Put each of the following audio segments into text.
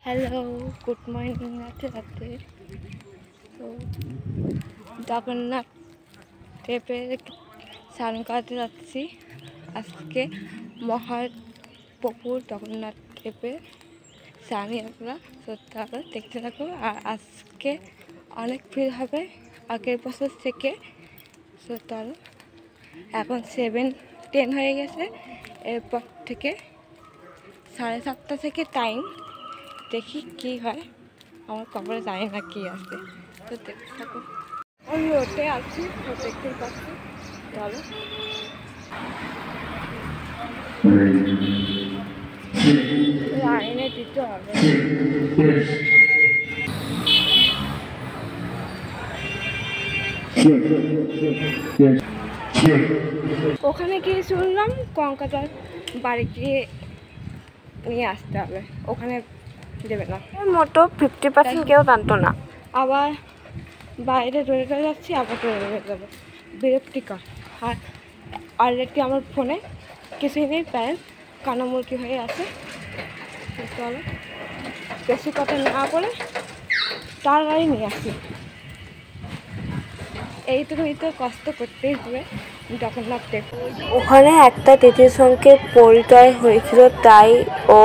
Hello, good morning. রাতে তো জগন্নাথ টেপে স্নান করাতে যাচ্ছি। আজকে মহাপ্রভু জগন্নাথ টেপে স্নানই আমরা সত্যি আরও দেখতে থাকবো। আর আজকে অনেক ভিড় হবে আগের বছর থেকে। সত্যি আরও এখন 7:10 হয়ে গেছে। এরপর থেকে 7:30 থেকে টাইম, দেখি কি হয়। আমার কপালে জানি না কি আছে, তো দেখতে থাকো। আমি রোডে আছি, তো দেখতে পাচ্ছি। চলো, লাইনে দিতে হবে। ওখানে গিয়ে শুনলাম কঙ্কাটার বাড়ি গিয়ে নিয়ে আসতে হবে, ওখানে দেবে না। মোটো 50% কেউ জানতো না। আবার বাইরে রয়ে যাচ্ছি, আবার রয়ে যাবো, বিরক্তিকর। আর অলরেডি আমার ফোনে কিছুই নেই, প্যারেন্ট কানামুরকি হয়ে আছে। চলো, বেশি কথা না বলে তাড়াতাড়ি নিয়ে আসি। এইটুকুই তো কষ্ট করতেই হবে জগন্নাথ টেপ। ওখানে একটা তিথির সঙ্গে পরিচয় হয়েছিল, তাই ও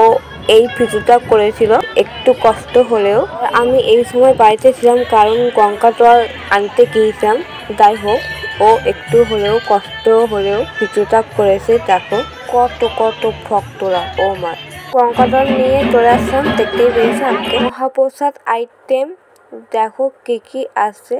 এই ভিডিওটা করেছিল। একটু কষ্ট হলেও আমি এই সময় বাড়িতে ছিলাম, কারণ গঙ্গাজল আনতে গিয়েছিলাম। যাই হোক, ও একটু হলেও কষ্ট হলেও ভিডিওটা করেছে। দেখো কত কত ভক্তরা, ও মা। গঙ্গাজল নিয়ে চলে আসলাম, দেখতেই পেয়েছি আজকে মহাপ্রসাদ আইটেম। দেখো কি কি আছে।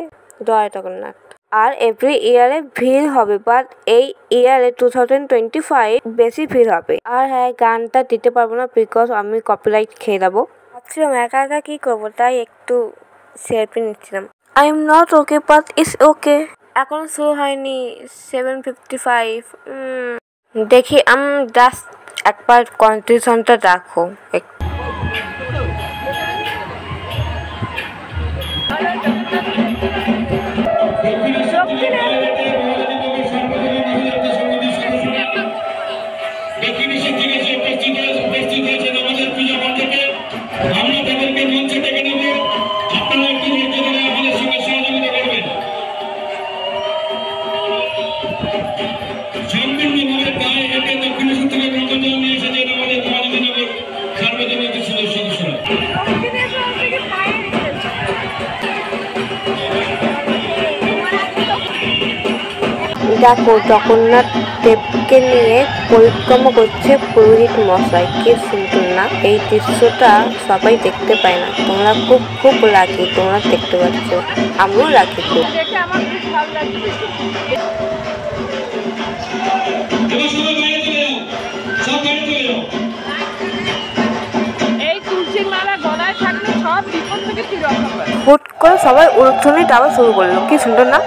জয় জগন্নাথ। আর এভরি ইয়ারে ভিড় হবে, বাট এই ইয়ারে 2025 বেশি ভিড় হবে। আর হ্যাঁ, গানটা দিতে পারবো না বিকজ আমি কপিরাইট খেয়ে যাবো। ভাবছিলাম একা একা কি করবো, তাই একটু সেলফি নিচ্ছিলাম। I am not okay but it's okay. এখন শুরু হয়নি, 7:55। দেখি জাস্ট একবার কন্ডিশনটা দেখো। দেখো, জগন্নাথ দেবকে নিয়ে পরিক্রমা করছে পুরোহিত মশাই। কি সুন্দর না এই দৃশ্যটা, সবাই দেখতে পায় না। তোমরা খুব খুব লাকি, তোমরা দেখতে পাচ্ছ। আমিও লাকি খুব। হুট করে সবাই উলুধ্বনি দেওয়া শুরু করলো। কি সুন্দর না?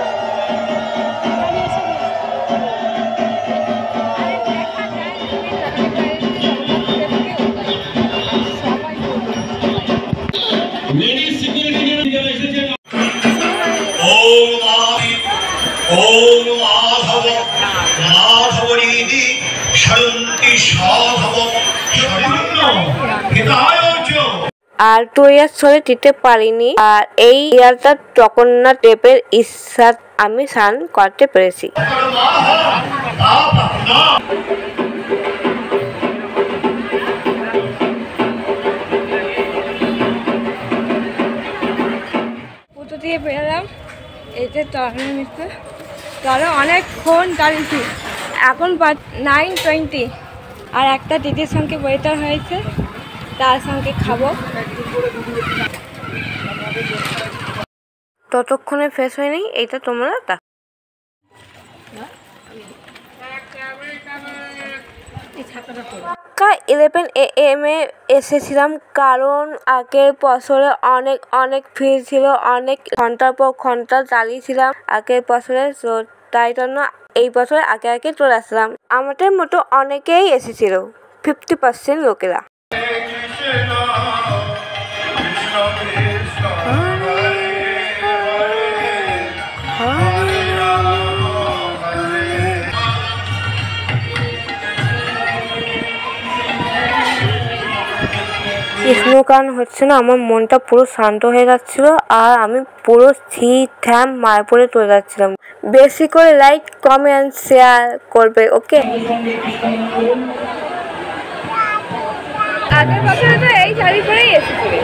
আর 2 ইয়ার্স ধরে দিতে পারিনি, আর এই ইয়ারটা জগন্নাথ দেবের ইচ্ছাত আমি স্নান করতে পেরেছি। পুজো দিয়ে বেরোলাম, এই যে তরণের মিশে তবে অনেকক্ষণ দাঁড়িয়েছি। এখন 9:20, আর একটা দিদির সঙ্গে ওয়েটার হয়েছে, তার সঙ্গে খাবো। ততক্ষণে ফ্রেশ হয়নি, এইটা তোমরা 11 AM এসেছিলাম, কারণ আগের বছরে অনেক অনেক ভিড় ছিল, অনেক ঘন্টার পর ঘন্টা দাঁড়িয়েছিলাম আগের বছরে। তাই জন্য এই বছর আগে আগে চলে আসলাম। আমাদের মতো অনেকেই এসেছিল, 50% লোকেরা। বিষ্ণুগান হচ্ছে না, আমার মনটা পুরো শান্ত হয়ে যাচ্ছিল আর আমি পুরো থ্যাম মায়াপুরে চলে যাচ্ছিলাম। বেশি করে লাইক কমেন্ট শেয়ার করবে, ওকে? আগের বছরে তো এই শাড়ি পরেই এসেছিলি।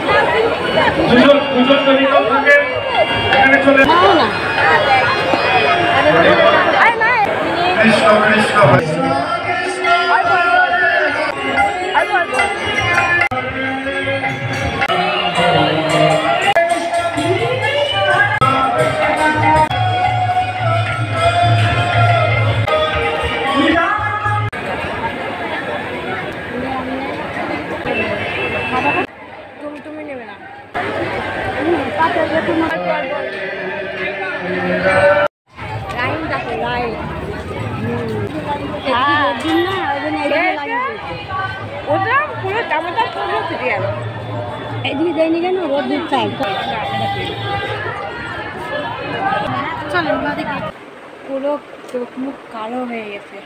তুমি নেবে না লাইন দেখো, লাইন ওটা পুরো জামাটা পুরো ফিরে গেল। এদিকে যায়নি কেন? রোদ দিচ্ছে। পুরো চোখ মুখ কালো হয়ে গেছে,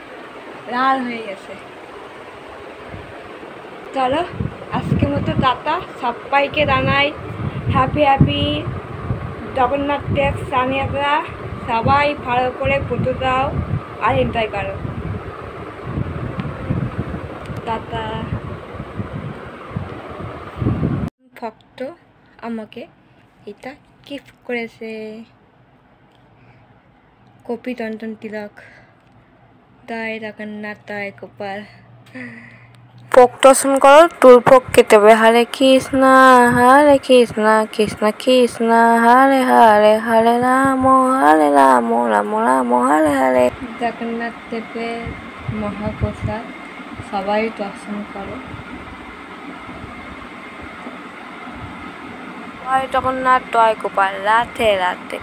লাল হয়ে গেছে। চলো আজকের মতো টাটা, সবাইকে জানাই হ্যাপি জগন্নাথ দেব সানিয়ারা। সবাই ভালো করে পুজো দাও আর এনজয় করো। টাটা। ভক্ত আমাকে এটা গিফট করেছে, কপি টন্টন তিলক। তাই জগন্নাথ তাই গোপাল। ভোগ দর্শন করো, তুল ভোগ খেতে হবে। হরে কৃষ্ণ কৃষ্ণ কৃষ্ণ হরে হরে, হরে রাম রাম রাম হরে হরে। জগন্নাথ দেবের মহাপ্রসাদ, সবাই দর্শন করো। জয় জগন্নাথ জয় গোপাল, রাধে রাধে।